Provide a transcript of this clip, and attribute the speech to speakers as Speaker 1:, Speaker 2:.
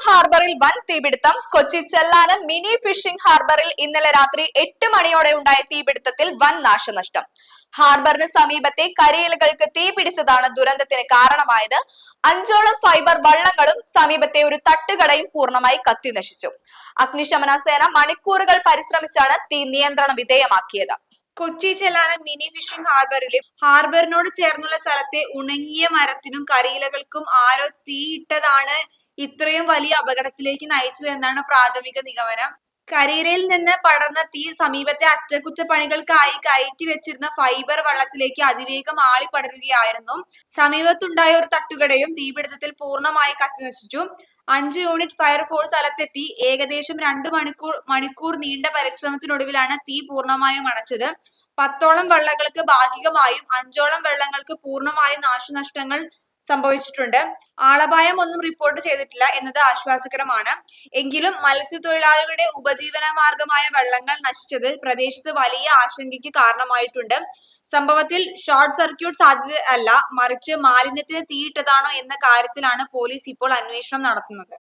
Speaker 1: ഹാർബറിൽ വൻ തീപിടുത്തം. കൊച്ചി ചെല്ലാനം മിനി ഫിഷിംഗ് ഹാർബറിൽ ഇന്നലെ രാത്രി 8 മണിയോടെ ഉണ്ടായ തീപിടുത്തത്തിൽ വൻ നാശനഷ്ടം. ഹാർബറിന് സമീപത്തെ കരിയിലകൾക്ക് തീപിടിച്ചതാണ് ദുരന്തത്തിന് കാരണമായത്. 5ഓളം ഫൈബർ വള്ളങ്ങളും സമീപത്തെ ഒരു തട്ടുകടയും പൂർണ്ണമായി കത്തിനശിച്ചു. അഗ്നിശമന സേന മണിക്കൂറുകൾ പരിശ്രമിച്ചാണ് തീ നിയന്ത്രണ വിധേയമാക്കിയത്.
Speaker 2: കൊച്ചി ചെല്ലാനം മിനി ഫിഷിംഗ് ഹാർബറിലെ ഹാർബറിനോട് ചേർന്നുള്ള സ്ഥലത്തെ ഉണങ്ങിയ മരത്തിനും കരിയിലകൾക്കും ആരോ തീയിട്ടതാണ് ഇത്രയും വലിയ അപകടത്തിലേക്ക് നയിച്ചതെന്നാണ് പ്രാഥമിക നിഗമനം. കരിയിലയിൽ നിന്ന് പടർന്ന തീ സമീപത്തെ അറ്റകുറ്റപ്പണികൾക്കായി കയറ്റി വെച്ചിരുന്ന ഫൈബർ വള്ളത്തിലേക്ക് അതിവേഗം ആളിപ്പടരുകയായിരുന്നു. സമീപത്തുണ്ടായ ഒരു തട്ടുകടയും തീപിടുത്തത്തിൽ പൂർണ്ണമായി കത്തിനശിച്ചു. 5 യൂണിറ്റ് ഫയർഫോഴ്സ് സ്ഥലത്തെത്തി. ഏകദേശം 2 മണിക്കൂർ നീണ്ട പരിശ്രമത്തിനൊടുവിലാണ് തീ പൂർണ്ണമായും അണച്ചത്. 10ഓളം വള്ളങ്ങൾക്ക് ഭാഗികമായും 5ഓളം വള്ളങ്ങൾക്ക് പൂർണ്ണമായും നാശനഷ്ടങ്ങൾ സംഭവിച്ചിട്ടുണ്ട്. ആളപായം ഒന്നും റിപ്പോർട്ട് ചെയ്തിട്ടില്ല എന്നത് ആശ്വാസകരമാണ്. എങ്കിലും മത്സ്യത്തൊഴിലാളികളുടെ ഉപജീവന മാർഗമായ വള്ളങ്ങൾ നശിച്ചത് പ്രദേശത്ത് വലിയ ആശങ്കയ്ക്ക് കാരണമായിട്ടുണ്ട്. സംഭവത്തിൽ ഷോർട്ട് സർക്യൂട്ട് സാധ്യത അല്ല, മറിച്ച് മാലിന്യത്തിന് തീയിട്ടതാണോ എന്ന കാര്യത്തിലാണ് പോലീസ് ഇപ്പോൾ അന്വേഷണം നടത്തുന്നത്.